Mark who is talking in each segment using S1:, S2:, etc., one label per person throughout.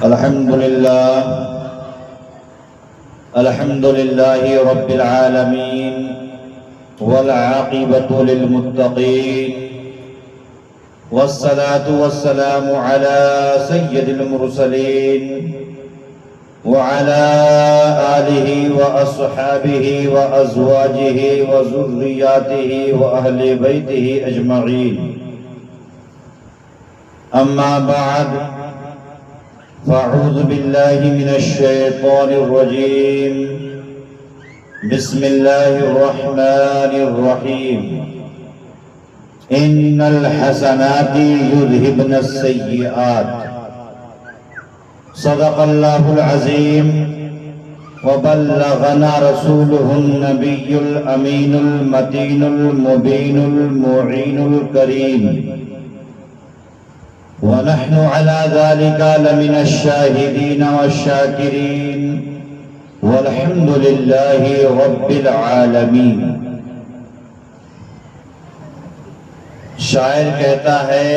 S1: الحمد لله رب العالمين والعاقبة للمتقين والصلاة والسلام على سيد المرسلين وعلى آله وأصحابه وأزواجه وذرياته وأهل بيته أجمعين. أما بعد، فأعوذ بالله من الشيطان الرجيم. بسم الله الرحمن الرحيم. إن الحسنات يذهبن السيئات. صدق الله العظيم وبلغنا رسوله النبي الأمين المتين المبين المعين الكريم، ونحن على ذلك لمن الشاهدين والشاكرين، والحمد لله رب العالمين. شاعر کہتا ہے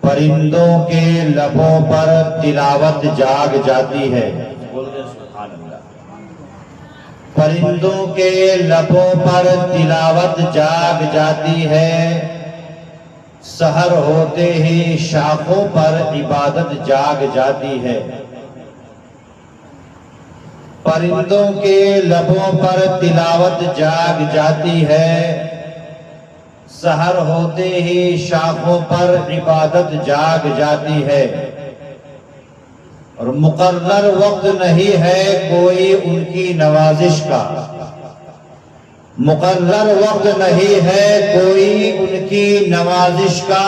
S1: پرندوں کے لبوں پر تلاوت جاگ جاتی ہے. پرندوں کے لبوں پر تلاوت جاگ جاتی ہے، سحر ہوتے ہی شاخوں پر عبادت جاگ جاتی ہے. پرندوں کے لبوں پر تلاوت جاگ جاتی ہے، سحر ہوتے ہی شاخوں پر عبادت جاگ جاتی ہے. اور مقرر وقت نہیں ہے کوئی ان کی نوازش کا، مقرر وقت نہیں ہے کوئی ان کی نوازش کا.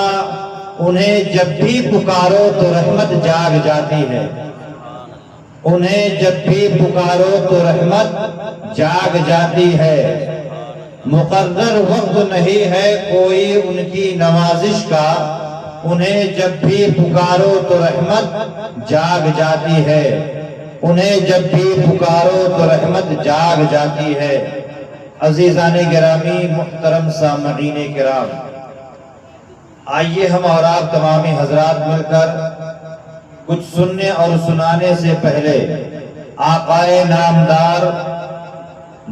S1: انہیں جب بھی پکارو تو رحمت جاگ جاتی ہے، انہیں جب بھی پکارو تو رحمت جاگ جاتی ہے. مقرر وقت نہیں ہے کوئی ان کی نوازش کا، انہیں جب بھی پکارو تو رحمت جاگ جاتی ہے، انہیں جب بھی پکارو تو رحمت جاگ جاتی ہے. عزیزان گرامی، محترم سامعین کرام، آئیے ہم اور آپ تمامی حضرات مل کر کچھ سننے اور سنانے سے پہلے آقائے نامدار،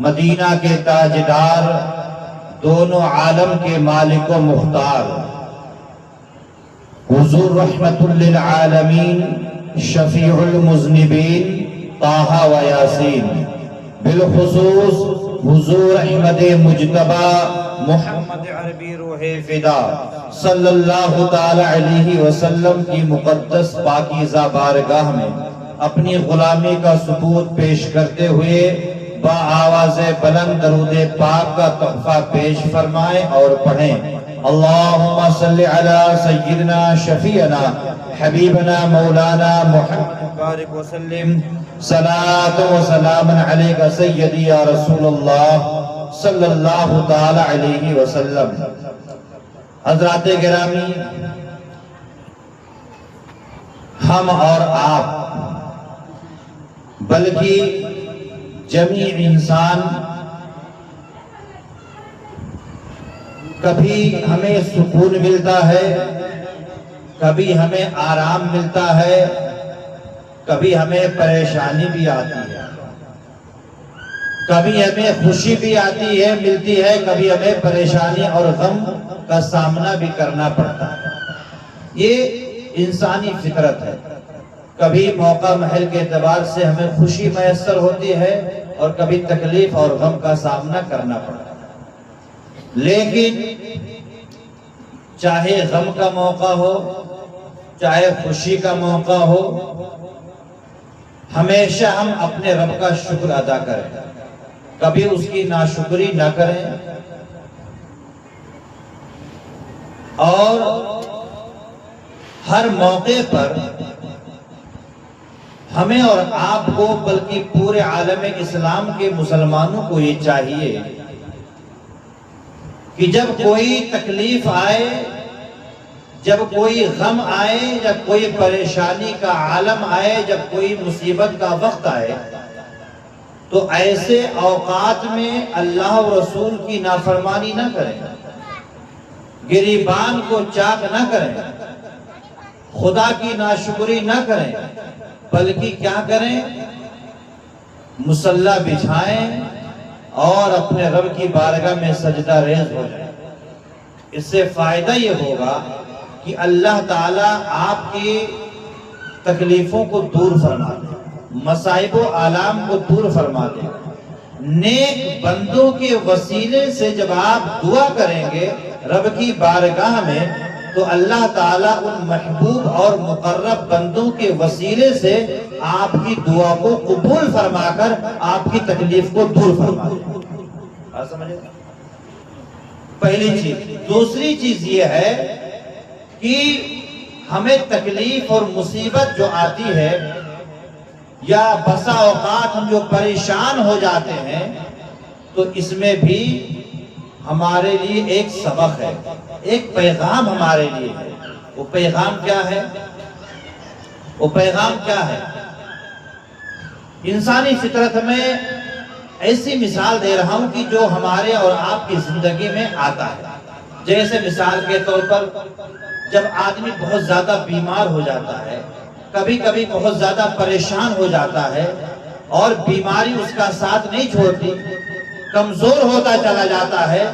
S1: مدینہ کے تاجدار، دونوں عالم کے مالک و مختار، حضور رحمت للعالمین، شفیع المذنبین، طٰہٰ و یاسین، بالخصوص حضور احمد مجتبیٰ محمد عربی روح فدا صلی اللہ تعالی علیہ وسلم کی مقدس پاکیزہ بارگاہ میں اپنی غلامی کا ثبوت پیش کرتے ہوئے با آواز بلند درود پاک کا تحفہ پیش فرمائیں اور پڑھیں. اللہم صلی علی سیدنا شفیعنا حبیبنا مولانا محمد بارک وسلم، صلاۃ و سلام علیک سیدی یا رسول اللہ صلی اللہ تعالی علیہ وسلم. حضرات گرامی، ہم اور آپ بلکہ جمیع انسان کبھی ہمیں سکون ملتا ہے، کبھی ہمیں آرام ملتا ہے، کبھی ہمیں پریشانی بھی آتی ہے، کبھی ہمیں خوشی بھی آتی ہے ملتی ہے، کبھی ہمیں پریشانی اور غم کا سامنا بھی کرنا پڑتا ہے. یہ انسانی فطرت ہے. کبھی موقع محل کے اعتبار سے ہمیں خوشی میسر ہوتی ہے اور کبھی تکلیف اور غم کا سامنا کرنا پڑتا ہے. لیکن چاہے غم کا موقع ہو، چاہے خوشی کا موقع ہو، ہمیشہ ہم اپنے رب کا شکر ادا کریں، کبھی اس کی ناشکری نہ کریں. اور ہر موقع پر ہمیں اور آپ کو، بلکہ پورے عالم اسلام کے مسلمانوں کو یہ چاہیے کہ جب کوئی تکلیف آئے، جب کوئی غم آئے، جب کوئی پریشانی کا عالم آئے، جب کوئی مصیبت کا وقت آئے، تو ایسے اوقات میں اللہ و رسول کی نافرمانی نہ کریں، گریبان کو چاک نہ کریں، خدا کی ناشکری نہ کریں، بلکہ کیا کریں؟ مصلی بچھائیں اور اپنے رب کی بارگاہ میں سجدہ ریز ہو جائیں۔ اس سے فائدہ یہ ہوگا کہ اللہ تعالیٰ آپ کی تکلیفوں کو دور فرما دے، مصائب و آلام کو دور فرما دے۔ نیک بندوں کے وسیلے سے جب آپ دعا کریں گے رب کی بارگاہ میں، تو اللہ تعالیٰ ان محبوب اور مقرب بندوں کے وسیلے سے آپ کی دعا کو قبول فرما کر آپ کی تکلیف کو دور فرما دے۔ آپ سمجھے؟ پہلی چیز۔ دوسری چیز یہ ہے کہ ہمیں تکلیف اور مصیبت جو آتی ہے، یا بسا اوقات ہم جو پریشان ہو جاتے ہیں، تو اس میں بھی ہمارے لیے ایک سبق ہے، ایک پیغام ہمارے لیے ہے۔ وہ پیغام کیا ہے؟ وہ پیغام کیا ہے؟ انسانی فطرت میں ایسی مثال دے رہا ہوں کہ جو ہمارے اور آپ کی زندگی میں آتا ہے۔ جیسے مثال کے طور پر جب آدمی بہت زیادہ بیمار ہو جاتا ہے، کبھی کبھی بہت زیادہ پریشان ہو جاتا ہے، اور بیماری اس کا ساتھ نہیں چھوڑتی، کمزور ہوتا چلا جاتا ہے،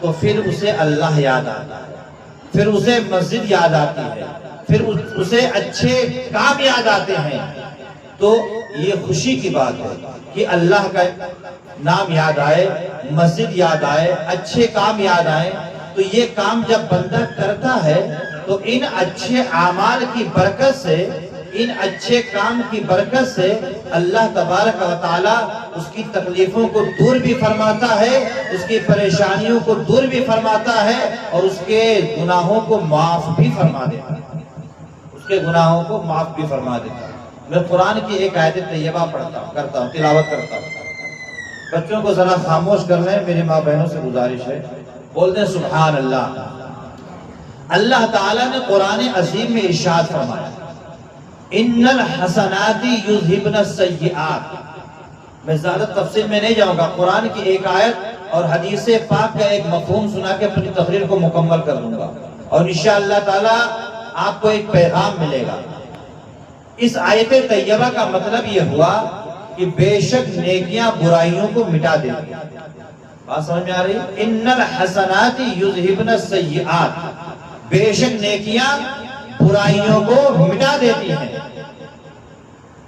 S1: تو پھر اسے اللہ یاد آتا ہے، پھر اسے مسجد یاد آتی ہے، پھر اسے اچھے کام یاد آتے ہیں۔ تو یہ خوشی کی بات ہے کہ اللہ کا نام یاد آئے، مسجد یاد آئے، اچھے کام یاد آئے۔ تو یہ کام جب بندہ کرتا ہے تو ان اچھے اعمال کی برکت سے، ان اچھے کام کی برکت سے اللہ تبارک و تعالی اس کی تکلیفوں کو دور بھی فرماتا ہے، اس کی پریشانیوں کو دور بھی فرماتا ہے، اور اس کے گناہوں کو معاف بھی فرما دیتا ہے، اس کے گناہوں کو معاف بھی فرما دیتا ہے۔ میں قرآن کی ایک آیت طیبہ کرتا ہوں، تلاوت کرتا ہوں۔ بچوں کو ذرا خاموش کر لیں، میری ماں بہنوں سے گزارش ہے، بولتے ہیں سبحان اللہ۔ اللہ تعالیٰ نے قرآن عظیم میں ارشاد فرمایا، ان الحسنات یذہبن السیئات۔ میں زیادہ تفصیل میں نہیں جاؤں گا، قرآن کی ایک آیت اور حدیث پاک کا ایک مفہوم سنا کے اپنی تقریر کو مکمل کر دوں گا، اور انشاءاللہ تعالیٰ آپ کو ایک پیغام ملے گا۔ اس آیت طیبہ کا مطلب یہ ہوا کہ بے شک نیکیاں برائیوں کو مٹا دیتی ہیں۔ بات سمجھ میں آ رہی؟ ان الحسنات یذہبن السیئات، بے شک نیکیاں برائیوں کو مٹا دیتی ہیں۔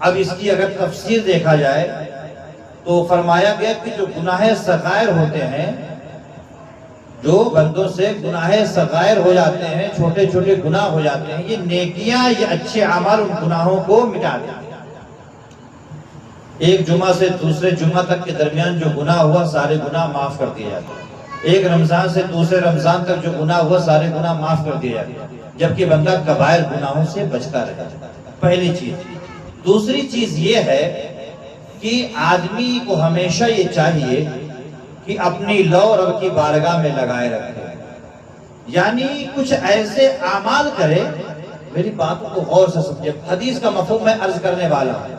S1: اب اس کی اگر تفسیر دیکھا جائے تو فرمایا گیا کہ جو گناہ صغائر ہوتے ہیں، جو بندوں سے گناہ صغائر ہو جاتے ہیں، چھوٹے چھوٹے گناہ ہو جاتے ہیں، یہ نیکیاں، یہ اچھے اعمال ان گناہوں کو مٹا دیتے ہیں۔ ایک جمعہ سے دوسرے جمعہ تک کے درمیان جو گناہ ہوا سارے گناہ معاف کر دیے جاتے ہیں۔ ایک رمضان سے دوسرے رمضان تک جو گناہ ہوا سارے گناہ معاف کر دیے جاتے ہیں، جبکہ بندہ کبائر گناہوں سے بچتا رہتا ہے۔ پہلی چیز۔ دوسری چیز یہ ہے کہ آدمی کو ہمیشہ یہ چاہیے کہ اپنی لو رب کی بارگاہ میں لگائے رکھے، یعنی کچھ ایسے اعمال کرے۔ میری باتوں کو غور سے سمجھے، حدیث کا مفہوم میں عرض کرنے والا ہوں۔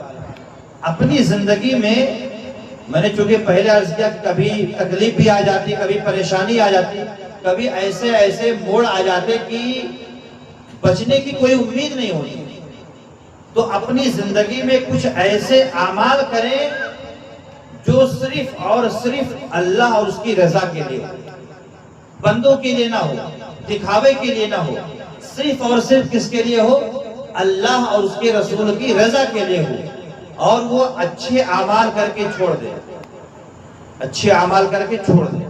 S1: اپنی زندگی میں نے چونکہ پہلے عرض کیا کہ کبھی تکلیف بھی آ جاتی، کبھی پریشانی آ جاتی، کبھی ایسے موڑ آ جاتے کہ بچنے کی کوئی امید نہیں ہوتی۔ تو اپنی زندگی میں کچھ ایسے اعمال کریں جو صرف اور صرف اللہ اور اس کی رضا کے لیے ہو، بندوں کے لیے نہ ہو، دکھاوے کے لیے نہ ہو، صرف اور صرف کس کے لیے ہو؟ اللہ اور اس کے رسول کی رضا کے لیے ہو، اور وہ اچھے اعمال کر کے چھوڑ دے، اچھے اعمال کر کے چھوڑ دے،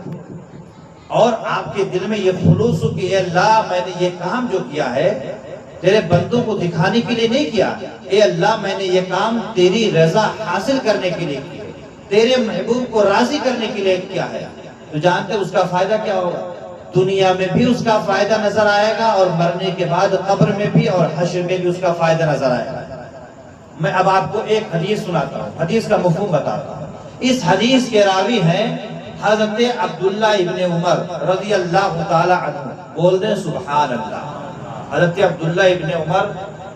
S1: اور آپ کے دل میں یہ خلوص ہو کہ اے اللہ میں نے یہ کام جو کیا ہے تیرے بندوں کو دکھانے کے لیے نہیں کیا، اے اللہ میں نے یہ کام تیری رضا حاصل کرنے کے لیے کیا، تیرے محبوب کو راضی کرنے کے لیے کیا ہے۔ تو جانتے اس کا فائدہ کیا ہوگا؟ دنیا میں بھی اس کا فائدہ نظر آئے گا، اور مرنے کے بعد قبر میں بھی اور حشر میں بھی اس کا فائدہ نظر آئے گا۔ میں اب آپ کو ایک حدیث سناتا ہوں، حدیث کا مفہوم بتاتا ہوں۔ اس حدیث کے راوی ہیں حضرت عبداللہ ابن عمر رضی اللہ تعالی عنہ، بول دیں سبحان اللہ۔ حضرت عبداللہ ابن عمر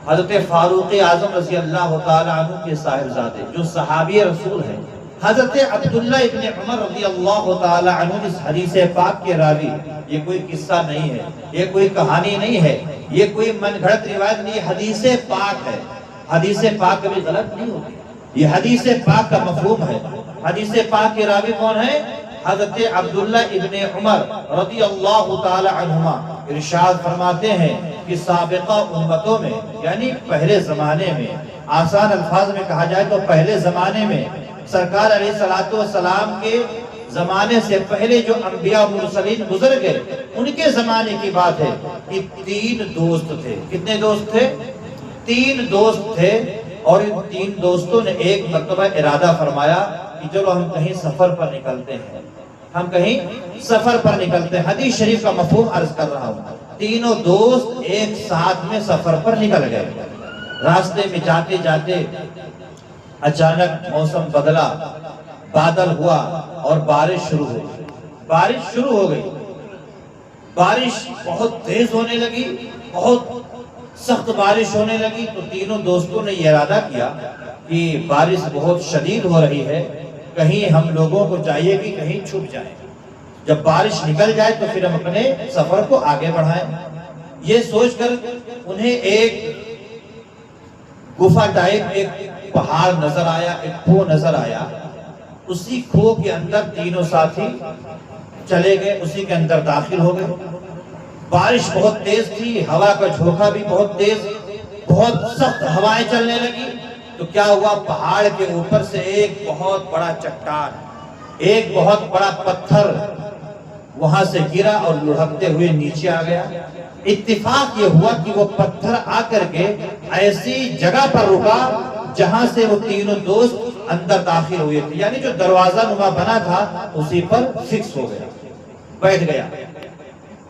S1: حضرت فاروق اعظم رضی اللہ تعالی عنہ کے صاحبزادے، جو صحابی رسول ہیں۔ حضرت عبداللہ ابن عمر رضی اللہ تعالی عنہ اس حدیث پاک کے راوی۔ یہ کوئی قصہ نہیں ہے، یہ کوئی کہانی نہیں ہے، یہ کوئی من گھڑت روایت نہیں، حدیث پاک ہے۔ حدیث پاک کبھی غلط نہیں ہوتی، یہ حدیث پاک کا مفہوم ہے۔ حدیث پاک کے راوی کون ہے؟ حضرت عبداللہ ابن عمر رضی اللہ تعالی عنہما ارشاد فرماتے ہیں کہ سابقہ امتوں میں، یعنی پہلے زمانے میں، آسان الفاظ میں کہا جائے تو پہلے زمانے میں، سرکار علیہ السلام کے زمانے سے پہلے جو انبیاء و مرسلین گزر گئے، ان کے زمانے کی بات ہے کہ 3 دوست تھے۔ کتنے دوست تھے؟ 3 دوست تھے، اور ان 3 دوستوں نے ایک مرتبہ ارادہ فرمایا کہ چلو ہم کہیں سفر پر نکلتے ہیں، ہم کہیں سفر پر نکلتے ہیں۔ حدیث شریف کا مفہوم عرض کر رہا ہوں۔ تینوں دوست ایک ساتھ میں سفر پر نکل گئے۔ راستے میں جاتے جاتے اچانک موسم بدلا، بادل ہوا اور بارش شروع ہو گئی۔ بارش شروع ہو گئی، بارش بہت تیز ہونے لگی، بہت سخت بارش ہونے لگی۔ تو تینوں دوستوں نے یہ ارادہ کیا کہ بارش بہت شدید ہو رہی ہے، کہیں ہم لوگوں کو چاہیے کہ کہیں چھپ جائیں، جب بارش نکل جائے تو پھر ہم اپنے سفر کو آگے بڑھائیں۔ یہ سوچ کر انہیں ایک گفا ٹائپ، ایک پہاڑ نظر آیا، ایک کھو نظر آیا۔ اسی کھو کے اندر تینوں ساتھی چلے گئے، اسی کے اندر داخل ہو گئے۔ بارش بہت تیز تھی، ہوا کا جھونکا بھی بہت تیز، بہت سخت ہوائیں چلنے لگی۔ تو کیا ہوا، پہاڑ کے اوپر سے ایک بہت بڑا چٹان، ایک بہت بڑا پتھر وہاں سے گرا اور لڑھکتے ہوئے نیچے آ گیا۔ اتفاق یہ ہوا کہ وہ پتھر آ کر کے ایسی جگہ پر رکا جہاں سے وہ تینوں دوست اندر داخل ہوئے تھے، یعنی جو دروازہ نما بنا تھا اسی پر فکس ہو گیا، بیٹھ گیا۔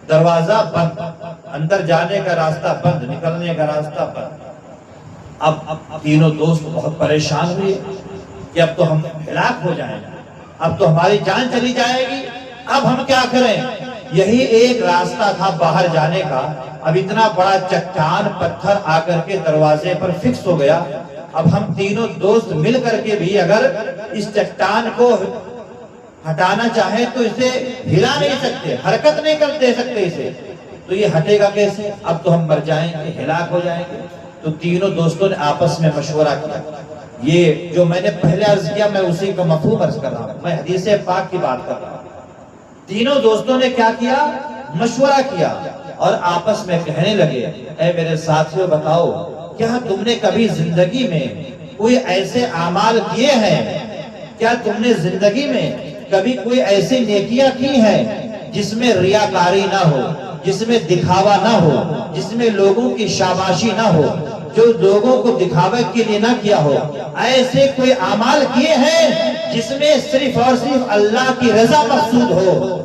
S1: دروازہ بند، اندر جانے کا راستہ بند، نکلنے کا راستہ بند۔ اب تینوں دوست بہت پریشان ہوئے کہ اب تو ہم ہلاک ہو جائیں گے، اب تو ہماری جان چلی جائے گی، اب ہم کیا کریں؟ یہی ایک راستہ تھا باہر جانے کا۔ اب اتنا بڑا چٹان پتھر آ کر کے دروازے پر فکس ہو گیا۔ اب ہم تینوں دوست مل کر کے بھی اگر اس چٹان کو ہٹانا چاہیں تو اسے ہلا نہیں سکتے، حرکت نہیں کر دے سکتے اسے، تو یہ ہٹے گا کیسے؟ اب تو ہم مر جائیں گے، ہلاک ہو جائیں گے۔ تو تینوں دوستوں نے آپس میں مشورہ کیا۔ یہ جو میں نے پہلے عرض کیا میں اسی کا مفہوم عرض کر رہا ہوں، میں حدیث پاک کی بات کر رہا ہوں۔ تینوں دوستوں نے کیا کیا؟ مشورہ کیا اور آپس میں کہنے لگے، اے میرے ساتھیوں بتاؤ، کیا تم نے کبھی زندگی میں کوئی ایسے اعمال کیے ہیں؟ کیا تم نے زندگی میں کبھی کوئی ایسی نیکیاں کی ہیں جس میں ریاکاری نہ ہو، جس میں دکھاوا نہ ہو، جس میں لوگوں کی شاباشی نہ ہو، جو لوگوں کو دکھاوے کے لیے نہ کیا ہو؟ ایسے کوئی اعمال کیے ہیں جس میں صرف اور صرف اللہ کی رضا مقصود ہو؟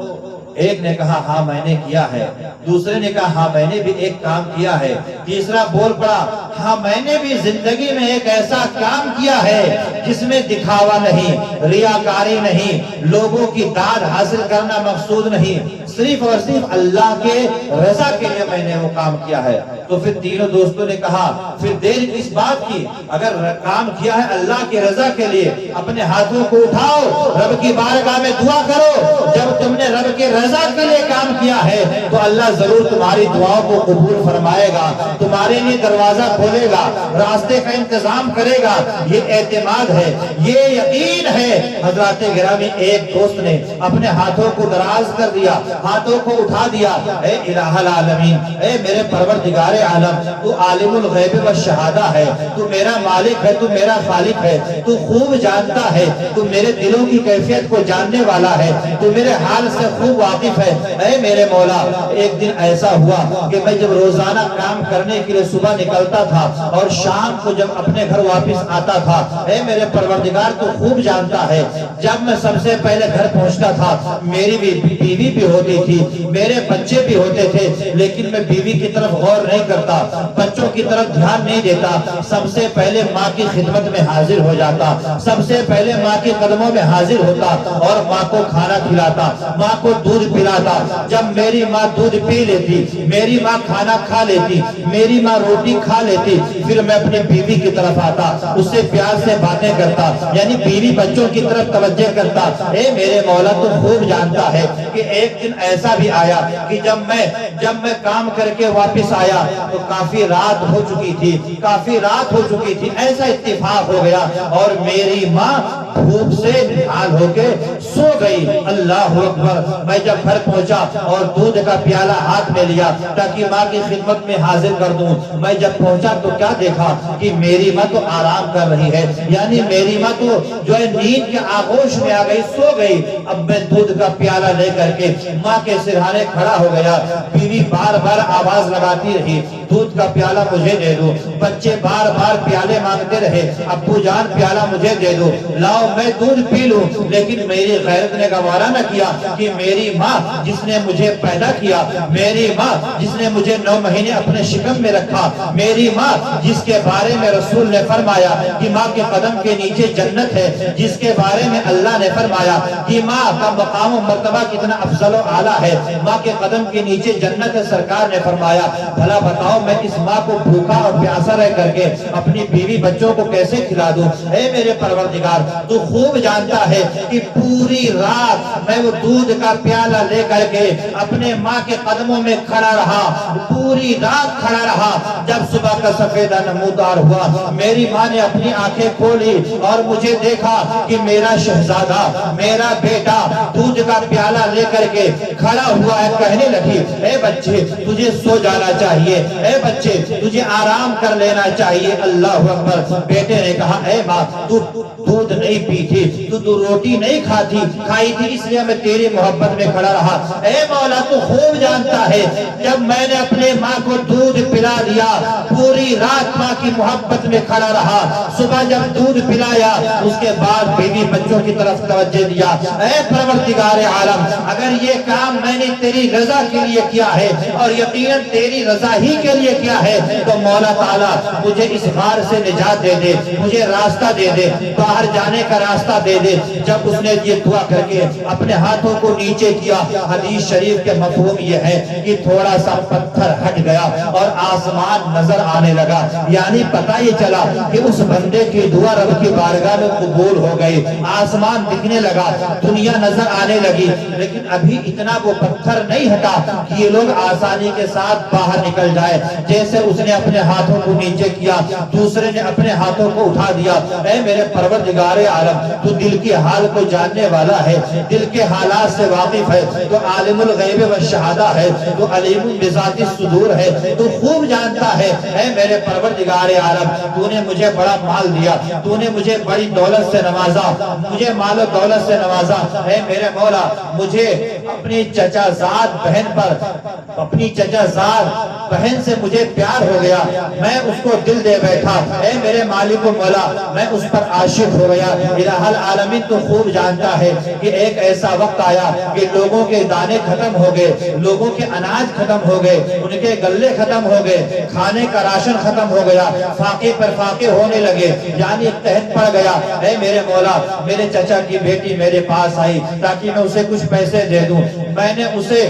S1: ایک نے کہا ہاں میں نے کیا ہے، دوسرے نے کہا ہاں میں نے بھی ایک کام کیا ہے، تیسرا بول پڑا ہاں میں نے بھی زندگی میں ایک ایسا کام کیا ہے جس میں دکھاوا نہیں، ریاکاری نہیں، لوگوں کی داد حاصل کرنا مقصود نہیں، صرف اور صرف اللہ کے رضا کے لیے میں نے وہ کام کیا ہے۔ تو پھر تینوں دوستوں نے کہا پھر دیر کس بات کی، اگر کام کیا ہے اللہ کی رضا کے لیے اپنے ہاتھوں کو اٹھاؤ، رب کی بارگاہ میں دعا کرو۔ جب تم نے رب کی رضا کے لیے کام کیا ہے تو اللہ ضرور تمہاری دعاؤں کو قبول فرمائے گا، تمہارے لیے دروازہ کھولے گا، راستے کا انتظام کرے گا۔ یہ اعتماد ہے، یہ یقین ہے۔ حضرات گرامی، ایک دوست نے اپنے ہاتھوں کو دراز کر دیا، ہاتھوں کو اٹھا دیا، اے الہ العالمین، اے میرے پروردگار عالم، تو عالم الغیب والشہادہ ہے، تو میرا مالک ہے، تو میرا خالق ہے، تو خوب جانتا ہے، تو میرے دلوں کی کیفیت کو جاننے والا ہے، تو میرے حال سے خوب واقف ہے۔ اے میرے مولا، ایک دن ایسا ہوا کہ میں جب روزانہ کام کرنے کے لیے صبح نکلتا تھا اور شام کو جب اپنے گھر واپس آتا تھا، اے میرے پروردگار تو خوب جانتا ہے، جب میں سب سے پہلے گھر پہنچتا تھا میری بیوی بھی ہوتی تھی، میرے بچے بھی ہوتے تھے، لیکن میں بیوی کی طرف غور نہیں کرتا، بچوں کی طرف دھیان نہیں دیتا، سب سے پہلے ماں کی خدمت میں حاضر ہو جاتا، سب سے پہلے ماں کے قدموں میں حاضر ہوتا اور ماں کو کھانا کھلاتا، ماں کو دودھ پلاتا۔ جب میری ماں دودھ پی لیتی، میری ماں کھانا کھا لیتی، میری ماں روٹی کھا لیتی، دیتی، پھر میں اپنی بیوی کی طرف آتا، اس سے پیار سے باتیں کرتا، یعنی بیوی بچوں کی طرف توجہ کرتا۔ اے میرے مولا تو خوب جانتا ہے کہ ایک دن ایسا بھی آیا کہ جب میں کام کر کے واپس آیا تو کافی رات ہو چکی تھی، ایسا اتفاق ہو گیا اور میری ماں دھوپ سے نہال ہو کے سو گئی۔ اللہ اکبر! میں جب گھر پہنچا اور دودھ کا پیالہ ہاتھ میں لیا تاکہ ماں کی خدمت میں حاضر کر دوں، میں جب پہنچا تو کیا دیکھا کہ میری ماں تو آرام کر رہی ہے، یعنی میری ماں تو جو ہے نیند کے آغوش میں آ گئی، سو گئی۔ اب میں دودھ کا پیالہ لے کر کے ماں کے سرہانے کھڑا ہو گیا۔ بیوی بار بار آواز لگاتی رہی، دودھ کا پیالہ مجھے دے دو۔ بچے بار بار پیالے مانگتے رہے، ابو جان پیالہ مجھے دے دو، لاؤ میں دودھ پی لوں۔ لیکن میری غیرت نے گوارا نہ کیا کہ میری ماں جس نے مجھے پیدا کیا، میری ماں جس نے مجھے 9 مہینے اپنے شکم میں رکھا، میری ماں جس کے بارے میں رسول نے فرمایا کہ ماں کے قدم کے نیچے جنت ہے، جس کے بارے میں اللہ نے فرمایا کہ ماں کا مقام و مرتبہ کتنا افضل و اعلیٰ ہے، ماں کے قدم کے نیچے جنت ہے، سرکار نے فرمایا بھلا بتاؤ میں اس ماں کو بھوکا اور پیاسا رہ کر کے اپنی بیوی بچوں کو کیسے کھلا دوں؟ اے میرے پروردگار تو خوب جانتا ہے کہ پوری رات میں وہ دودھ کا پیالہ لے کر کے اپنے ماں کے قدموں میں کھڑا رہا، پوری رات کھڑا رہا۔ جب صبح کا سفیدہ نمودار ہوا، میری ماں نے اپنی آنکھیں کھولی اور مجھے دیکھا کہ میرا شہزادہ، میرا بیٹا دودھ کا پیالہ لے کر کے کھڑا ہوا ہے۔ کہنے لگی اے بچے تجھے سو جانا چاہیے، اے بچے تجھے آرام کر لینا چاہیے۔ اللہ اکبر! بیٹے نے کہا اے ماں تو دودھ نہیں پی تھی، تو روٹی نہیں کھائی تھی، اس لیے میں تیری محبت میں کھڑا رہا۔ اے مولا تو خوب جانتا ہے جب میں نے اپنے ماں کو دودھ پلا دیا، پوری رات ماں کی محبت میں کھڑا رہا، صبح جب دودھ پلایا اس کے بعد بیوی بچوں کی طرف توجہ دیا۔ اے پروردگار عالم اگر یہ کام میں نے تیری رضا کے لیے کیا ہے اور یقیناً تیری رضا ہی کے لیے کیا ہے تو مولا تعالیٰ مجھے اس غار سے نجات دے دے، مجھے راستہ دے دے، باہر جانے کا راستہ دے دے۔ جب اس نے یہ دعا کر کے اپنے ہاتھوں کو نیچے کیا، حدیث شریف کے مفہوم یہ ہے کہ تھوڑا سا پتھر ہٹ گیا اور آسمان نظر آنے لگا، یعنی پتہ یہ چلا کہ اس بندے کی دعا رب کی بارگاہ میں قبول ہو گئی، آسمان دکھنے لگا، دنیا نظر آنے لگی۔ لیکن ابھی اتنا وہ پتھر نہیں ہٹا کہ یہ لوگ آسانی کے ساتھ باہر نکل جائے۔ جیسے اس نے اپنے ہاتھوں کو نیچے کیا، دوسرے نے اپنے ہاتھوں کو اٹھا دیا۔ اے میرے پروردگار عالم تو دل کے حال کو جاننے والا ہے، دل کے حالات سے واقف ہے، تو عالم الغیب والشہادہ ہے، تو علیم بذات الصدور ہے، تو خوب جانتا ہے۔ اے میرے پروردگار عالم تو نے مجھے بڑا مال دیا، تو نے مجھے بڑی دولت سے نوازا، مجھے مال و دولت سے نوازا۔ اے میرے مولا مجھے اپنی چچا زاد بہن پر، اپنی چچا زاد بہن سے مجھے پیار ہو گیا، میں اس کو دل دے بیٹھا۔ اے میرے مالک و مولا میں اس پر عاشق ہو گیا۔ الہ العالمین تو خوب جانتا ہے کہ ایک ایسا وقت آیا کہ لوگوں کے دانے ختم ہو گئے، لوگوں کے اناج ختم ہو گئے، ان کے گلے ختم ہو گئے، کھانے کا راشن ختم ہو گیا، فاقے پر فاقے ہونے لگے، یعنی قحط پڑ گیا۔ اے میرے مولا میرے چچا کی بیٹی میرے پاس آئی تاکہ میں اسے کچھ پیسے دے دوں۔ میں نے اسے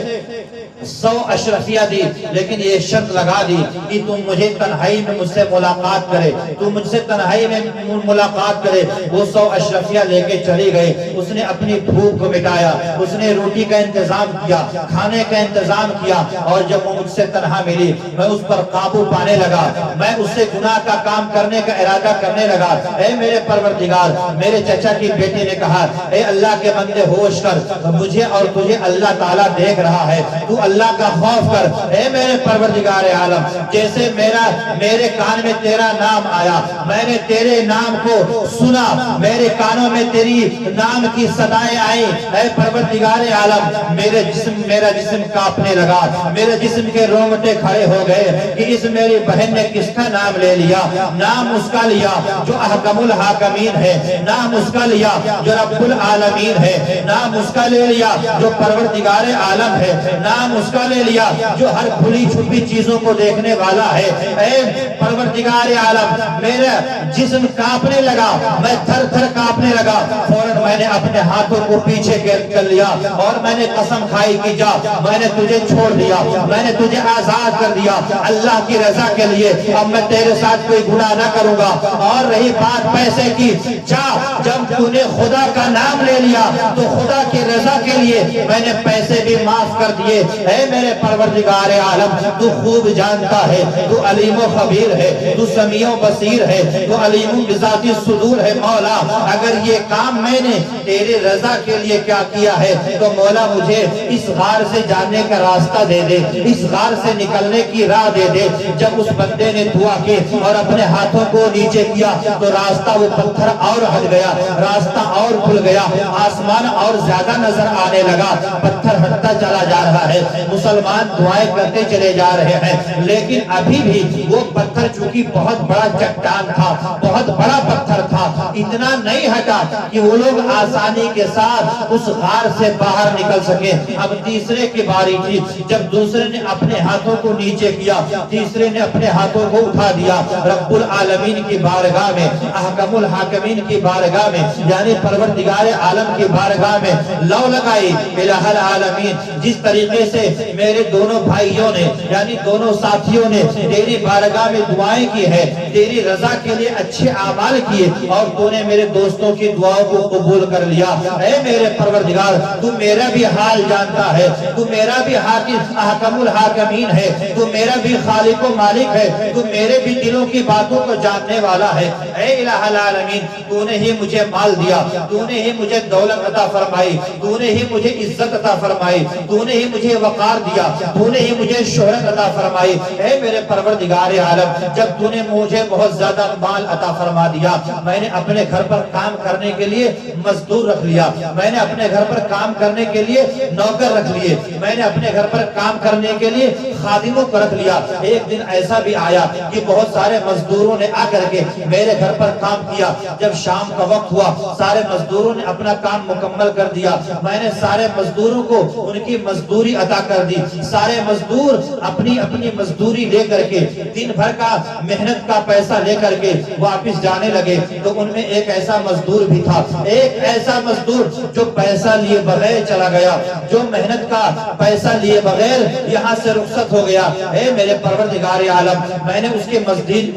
S1: 100 اشرفیہ دی، لیکن یہ شرط لگا دی کہ تم مجھے تنہائی میں مجھ سے ملاقات کرے، تم مجھ سے تنہائی میں ملاقات کرے۔ وہ 100 اشرفیہ لے کے چلی گئی، اس نے اپنی بھوک کو مٹایا، اس نے روٹی کا انتظام کیا، کھانے کا انتظام کیا، اور جب وہ مجھ سے تنہا ملی میں اس پر قابو پانے لگا، میں اس سے گناہ کا کام کرنے کا ارادہ کرنے لگا۔ اے میرے پروردگار میرے چچا کی بیٹی نے کہا اے اللہ کے بندے ہوش کر، مجھے اور تجھے اللہ تعالیٰ دیکھ رہا ہے، تو اللہ کا خوف کر۔ اے میرے پروردگار عالم جیسے میرے کان میں تیرا نام آیا، میں نے تیرے نام کو سنا، میرے کانوں میں تیری نام کی صدائیں آئیں، اے پروردگار عالم میرا جسم کانپنے لگا، میرے جسم کے رونگٹے کھڑے ہو گئے کہ اس میری بہن نے کس کا نام لے لیا۔ نام اس کا لیا جو احکم الحاکمین ہے، نام اس کا لیا جو رب العالمین ہے، نام اس کا لے لیا جو پروردگار عالم ہے، نام اس کا لے لیا جو ہر کھلی چھپی چیزوں کو دیکھنے والا ہے۔ اے پروردگار عالم، میرا جسم کانپنے لگا، میں تھر تھر کانپنے لگا، فوراً میں نے اپنے ہاتھوں کو پیچھے کر لیا اور میں نے قسم کھائی کہ جا، میں نے تجھے چھوڑ دیا، میں نے تجھے آزاد کر دیا اللہ کی رضا کے لیے، اب میں تیرے ساتھ کوئی گناہ نہ کروں گا۔ اور رہی بات پیسے کی، جا، جب تو نے خدا کا نام لے لیا تو خدا کی رضا کے لیے میں نے پیسے بھی معاف کر دیے۔ اے میرے پروردگار عالم، تو خوب جانتا ہے، تو علیم و خبیر ہے، تو سمیع و بصیر ہے، تو علیم بذات الصدور ہے۔ مولا اگر یہ کام میں نے تیرے رضا کے لیے کیا کیا ہے تو مولا مجھے اس غار سے جانے کا راستہ دے دے، اس غار سے نکلنے کی راہ دے دے۔ جب اس بندے نے دعا کی اور اپنے ہاتھوں کو نیچے کیا تو راستہ وہ پتھر اور ہٹ گیا، راستہ اور کھل گیا، آسمان اور زیادہ نظر آنے لگا، پتھر ہٹتا چلا جا رہا ہے، مسلمان دعائیں کرتے چلے جا رہے ہیں، لیکن ابھی بھی وہ پتھر چونکہ بہت بڑا چٹان تھا، بہت بڑا پتھر تھا، اتنا نہیں ہٹا کہ وہ لوگ آسانی کے ساتھ اس غار سے باہر نکل سکے۔ اب تیسرے کی باری تھی، جب دوسرے نے اپنے ہاتھوں کو نیچے کیا، تیسرے نے اپنے ہاتھوں کو اٹھا دیا، رب العالمین کی بارگاہ میں، احکم الحاکمین کی بارگاہ میں، یعنی پروردگار عالم کی بارگاہ میں لو لگائی۔ الہ العالمین، جس طریقے سے میرے دونوں بھائیوں نے یعنی دونوں ساتھیوں نے تیری بارگاہ میں دعائیں کی ہے، تیری رضا کے لیے اچھے اعمال کیے اور تو نے میرے دوستوں کی دعاؤں کو قبول کر لیا۔ اے میرے پروردگار، تو میرا بھی حال جانتا ہے، تو میرا بھی حاکم احکم الحاکمین ہے، تو میرا بھی خالق و مالک ہے، تو میرے بھی دلوں کی باتوں کو جاننے والا ہے۔ اے الہ العالمین، تو نے ہی مجھے مال دیا، تو نے ہی مجھے دولت عطا فرمائی، تو نے ہی مجھے عزت عطا فرمائی، تو نے ہی مجھے وقار دیا، تو نے ہی مجھے شہرت عطا فرمائی۔ اے میرے پروردگار عالم، جب تو نے مجھے بہت زیادہ مال عطا فرما دیا، میں نے اپنے گھر پر کام کرنے کے لیے مزدور رکھ لیا، میں نے اپنے گھر پر کام کرنے کے لیے نوکر رکھ لیے، میں نے اپنے گھر پر کام کرنے کے لیے خادموں کو رکھ لیا۔ ایک دن ایسا بھی آیا کہ بہت سارے مزدوروں نے آ کر کے میرے گھر پر کام کیا۔ جب شام کا وقت ہوا، سارے مزدوروں نے اپنا کام مکمل کر دیا، میں نے سارے مزدوروں کو ان کی مزدوری عطا کر دی۔ سارے مزدور اپنی اپنی مزدوری لے کر کے دن بھر کا محنت کا پیسہ لے کر کے واپس جانے لگے، تو ان میں ایک ایسا مزدور بھی تھا، ایک ایسا مزدور جو پیسہ لیے بغیر چلا گیا، جو محنت کا پیسہ لیے بغیر یہاں سے رخصت ہو گیا۔ اے میرے پروردگار عالم، میں نے اس کی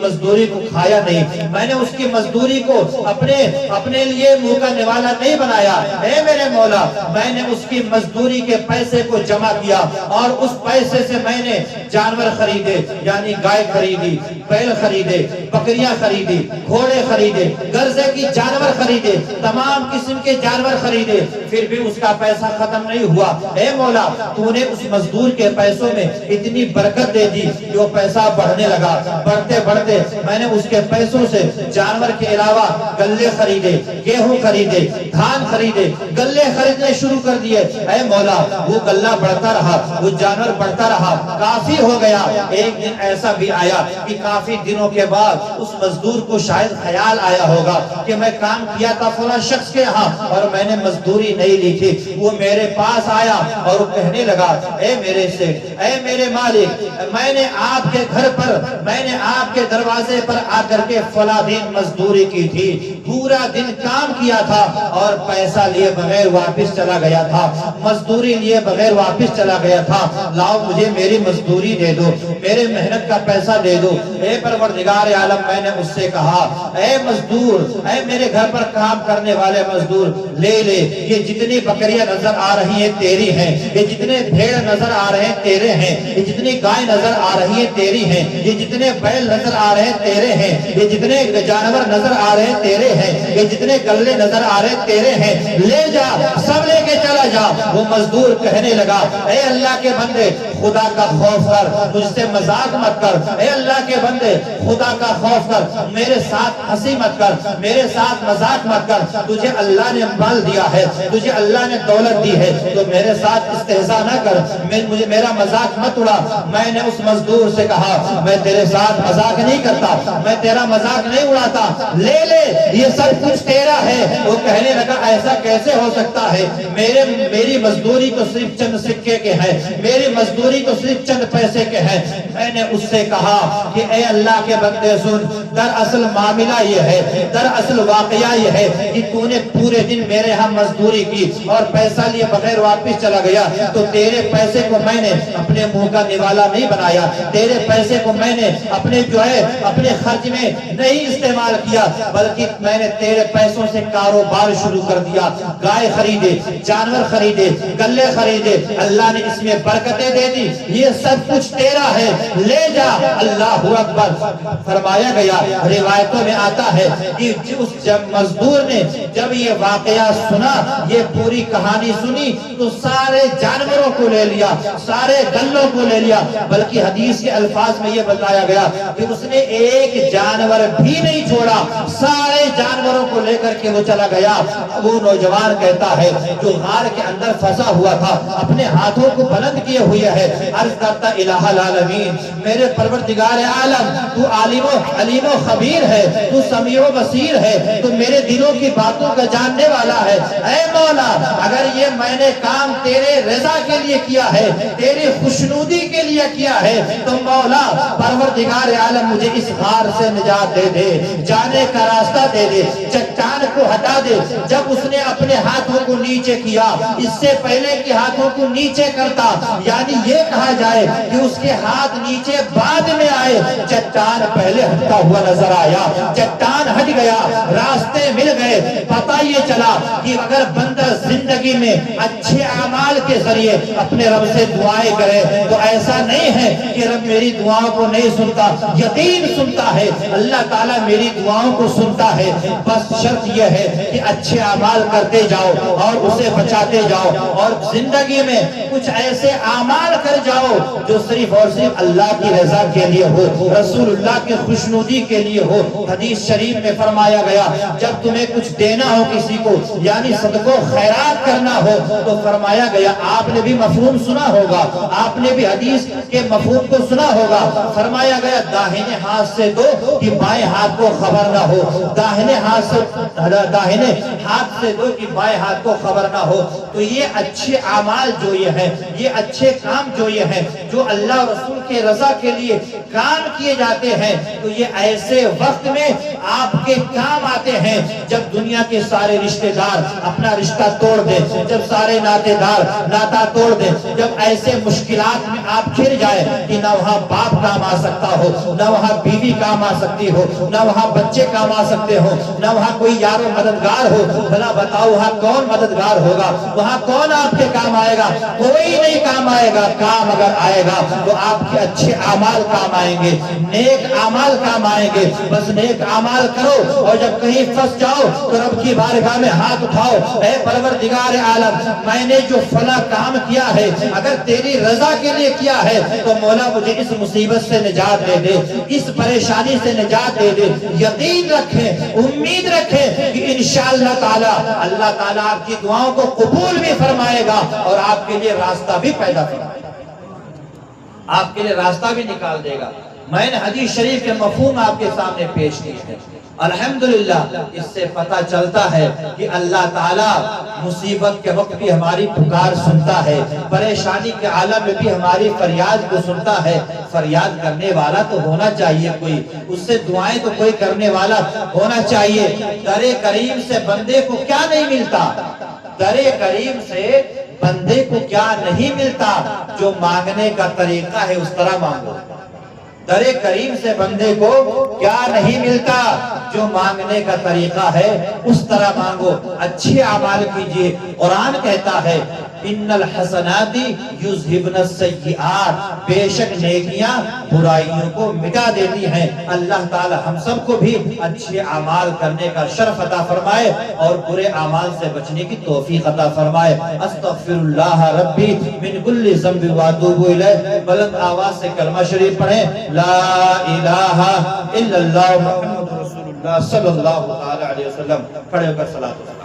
S1: مزدوری کو کھایا نہیں، میں نے اس کی مزدوری کو اپنے لیے منہ کا نوالا نہیں بنایا۔ اے میرے مولا، میں نے اس کی مزدوری کے پیسے کو جمع کیا اور اس پیسے سے میں نے جانور خریدے، یعنی گائے خریدی، بیل خریدے، بکریاں خریدی، گھوڑے خریدے، غرضے کی جانور خریدے، تمام قسم کے جانور خریدے، پھر بھی اس کا پیسہ ختم نہیں ہوا۔ اے مولا، تو نے اس مزدور کے پیسوں میں اتنی برکت دے دی کہ وہ پیسہ بڑھنے لگا، بڑھتے بڑھتے میں نے اس کے پیسوں سے جانور کے علاوہ گلے خریدے، گیہوں خریدے، دھان خریدے، گلے خریدنے شروع کر دیے۔ اے مولا، وہ گلہ بڑھتا رہا، وہ جانور بڑھتا رہا، کافی ہو گیا۔ ایک دن ایسا بھی آیا کہ کافی دنوں کے بعد اس مزدور کو شاید خیال آیا ہوگا کہ میں کام کیا تھا فلاں شخص کے ہاں اور میں نے مزدوری نہیں لی تھی۔ وہ میرے پاس آیا اور وہ کہنے لگا، اے میرے سے، اے میرے مالک، میں نے آپ کے گھر پر، میں نے آپ کے دروازے پر آ کر کے فلاں دن مزدوری کی تھی، پورا دن کام کیا تھا اور پیسہ لیے بغیر واپس چلا گیا تھا، مزدوری لیے بغیر واپس چلا گیا تھا، لاؤ مجھے میری مزدوری دے دو، میرے محنت کا پیسہ دے دو۔ اے پروردگار عالم، میں نے اس سے کہا، اے مزدور، اے میرے گھر پر کام کرنے والے مزدور، لے لے، یہ جتنی بکریاں نظر آ رہی ہیں تیری ہیں، یہ جتنے بھیڑ نظر آ رہے ہیں تیرے ہیں، یہ جتنی گائے نظر آ رہی ہیں تیری ہیں، یہ جتنے بیل نظر آ رہے ہیں تیرے ہیں، یہ جتنے جانور نظر آ رہے ہیں تیرے ہیں، یہ جتنے گلے نظر آ رہے ہیں تیرے ہیں، لے جا، سب لے کے چلا جا۔ وہ مزدور کہنے لگا، اے اللہ کے بندے، خدا کا خوف کر، مجھ سے مذاق مت کر، اے اللہ کے بندے خدا کا خوف کر، میرے ساتھ ہنسی مت کر، میرے ساتھ مذاق مت کر، تجھے اللہ نے مال دیا ہے، تجھے اللہ نے دولت دی ہے، تو میرے ساتھ استہزاء نہ کر، مجھے میرا مذاق مت اڑا۔ میں نے اس مزدور سے کہا میں تیرے ساتھ مذاق نہیں کرتا، میں تیرا مذاق نہیں اڑاتا، لے لے یہ سب کچھ تیرا ہے۔ وہ کہنے لگا ایسا کیسے ہو سکتا ہے، میری مزدوری تو صرف چند سکے کے ہیں، میری مزدوری تو صرف چند پیسے کے ہیں۔ میں نے اس سے کہا کہ اے اللہ کے بندے سن، دراصل معاملہ یہ ہے، دراصل واقعہ یہ ہے کہ تو نے پورے دن میرے ہاں مزدوری کی اور پیسہ لیے بغیر واپس چلا گیا، تو تیرے پیسے کو میں نے اپنے منہ کا نوالا نہیں بنایا، تیرے پیسے کو میں نے اپنے اپنے خرچ میں نہیں استعمال کیا، بلکہ میں نے تیرے پیسوں سے کاروبار شروع کر دیا، گائے خریدے، جانور خریدے، گلے خریدے، اللہ نے اس میں برکتیں دے دی، یہ سب کچھ تیرا ہے، لے جا۔ اللہ اکبر۔ فرمایا گیا روایتوں میں آتا ہے کہ اس مزدور نے جب یہ واقعہ سنا، یہ پوری کہانی سنی، تو سارے جانوروں کو لے لیا، سارے گلوں کو لے لیا، بلکہ حدیث کے الفاظ میں یہ بتایا گیا کہ اس نے ایک جانور بھی نہیں چھوڑا، سارے جانوروں کو لے کر کے وہ چلا گیا۔ وہ نوجوان کہتا ہے جو غار کے اندر پھنسا ہوا تھا، اپنے ہاتھوں کو بلند کیے ہوئے ہے، عرض کرتا الہ العالمین، میرے پروردگار عالم، تو عالم و علیم و خبیر ہے، تو سمیع و بصیر ہے، تو میرے دلوں کی باتوں کا جاننے والا ہے۔ اے مولا، اگر یہ میں نے کام تیرے رضا کے لیے کیا ہے، تیری خوشنودی کے لیے کیا ہے، تو مولا پروردگار عالم مجھے اس غار سے نجات دے دے، جانے کا راستہ دے دے، چٹان کو ہٹا دے۔ جب اس نے اپنے ہاتھوں کو نیچے کیا، اس سے پہلے کہ ہاتھوں کو نیچے کرتا، یعنی یہ کہا جائے کہ اس کے ہاتھ نیچے بعد میں آئے، چٹان پہلے ہٹتا ہوا نظر آیا، چٹان ہٹ گیا، راستے مل گئے۔ پتہ یہ چلا کہ اگر بندہ زندگی میں اچھے اعمال کے ذریعے اپنے رب سے دعائیں کرے تو ایسا نہیں ہے کہ رب میری دعاؤں کو نہیں سنتا، یقین سنتا ہے، اللہ تعالیٰ میری دعاؤں کو سنتا ہے، بس شرط یہ ہے کہ اچھے اعمال کرتے جاؤ اور اسے بچاتے جاؤ، اور زندگی میں کچھ ایسے اعمال کر جاؤ جو صرف اور صرف اللہ کی رضا کے لیے ہو، رسول اللہ کی خوشنودی کے لیے ہو۔ حدیث شریف میں فرمایا گیا جب تمہیں کچھ دینا ہو کسی کو، یعنی صدقہ و خیرات کرنا ہو، تو فرمایا گیا، آپ نے بھی مفہوم سنا ہوگا، آپ نے بھی حدیث کے مفہوم کو سنا ہوگا، فرمایا گیا داہنے ہاتھ سے دو کہ بائیں ہاتھ کو خبر نہ ہو، داہنے ہاتھ سے دو کہ بائیں ہاتھ کو خبر نہ ہو۔ تو یہ اچھے اعمال جو یہ ہیں، یہ اچھے کام جو یہ ہیں، جو اللہ اور رسول کے رضا کے لیے کام کیے جاتے ہیں، تو یہ ایسے وقت میں آپ کے کام آتے ہیں جب دنیا کے سارے رشتہ دار اپنا رشتہ توڑ دیں، جب سارے ناطے دار ناتا توڑ دیں، جب ایسے مشکلات میں آپ گھر جائے کہ نہ وہاں باپ کام آ سکتا ہو، نہ وہاں بیوی کام آ سکتی ہو، نہ وہاں بچے کام آ سکتے ہو، نہ وہاں کوئی یار و مددگار ہو، بھلا بتاؤ وہاں کون مددگار ہوگا، وہاں کون آپ کے کام آئے گا؟ کوئی نہیں کام آئے گا۔ کام اگر آئے گا تو آپ کے اچھے اعمال کام آئیں گے، نیک اعمال کام آئیں گے، بس نیک اعمال کرو، اور جب کہیں پھنس جاؤ تو رب کی بارگاہ میں ہاتھ اٹھاؤ، اے پروردگار عالم، میں نے جو فلاں کام کیا ہے اگر تیری رضا کے لیے کیا ہے تو مولا مجھے اس مصیبت سے نجات دے دے، اس پریشانی سے نجات دے دے۔ یقین رکھیں، امید رکھیں کہ انشاءاللہ تعالی اللہ تعالیٰ آپ کی دعاؤں کو قبول بھی فرمائے گا اور آپ کے لیے راستہ بھی پیدا فرمائے گا، آپ کے لیے راستہ بھی نکال دے گا۔ میں نے حدیث شریف کے مفہوم آپ کے سامنے پیش کیے ہیں۔ الحمدللہ اس سے پتہ چلتا ہے کہ اللہ تعالیٰ مصیبت کے وقت بھی ہماری پکار سنتا ہے، پریشانی کے عالم میں بھی ہماری فریاد کو سنتا ہے۔ فریاد کرنے والا تو ہونا چاہیے کوئی، اس سے دعائیں تو کوئی کرنے والا ہونا چاہیے۔ در کریم سے بندے کو کیا نہیں ملتا، در کریم سے بندے کو کیا نہیں ملتا، جو مانگنے کا طریقہ ہے اس طرح مانگو۔ در کریم سے بندے کو کیا نہیں ملتا، جو مانگنے کا طریقہ ہے اس طرح مانگو، اچھے اعمال کیجئے۔ قرآن کہتا ہے ان الحسنات یذہبن السیئات، بے شک نیکیاں برائیوں کو مٹا دیتی ہیں۔ اللہ تعالی ہم سب کو بھی اچھے اعمال کرنے کا شرف عطا فرمائے اور برے اعمال سے بچنے کی توفیق عطا فرمائے۔ استغفر اللہ ربی من کل ذنب واتوب الیہ، بلند آواز سے کلمہ شریف پڑھیں، لا الہ الا اللہ محمد رسول اللہ صلی اللہ علیہ وسلم۔ کھڑے ہو کر صلاۃ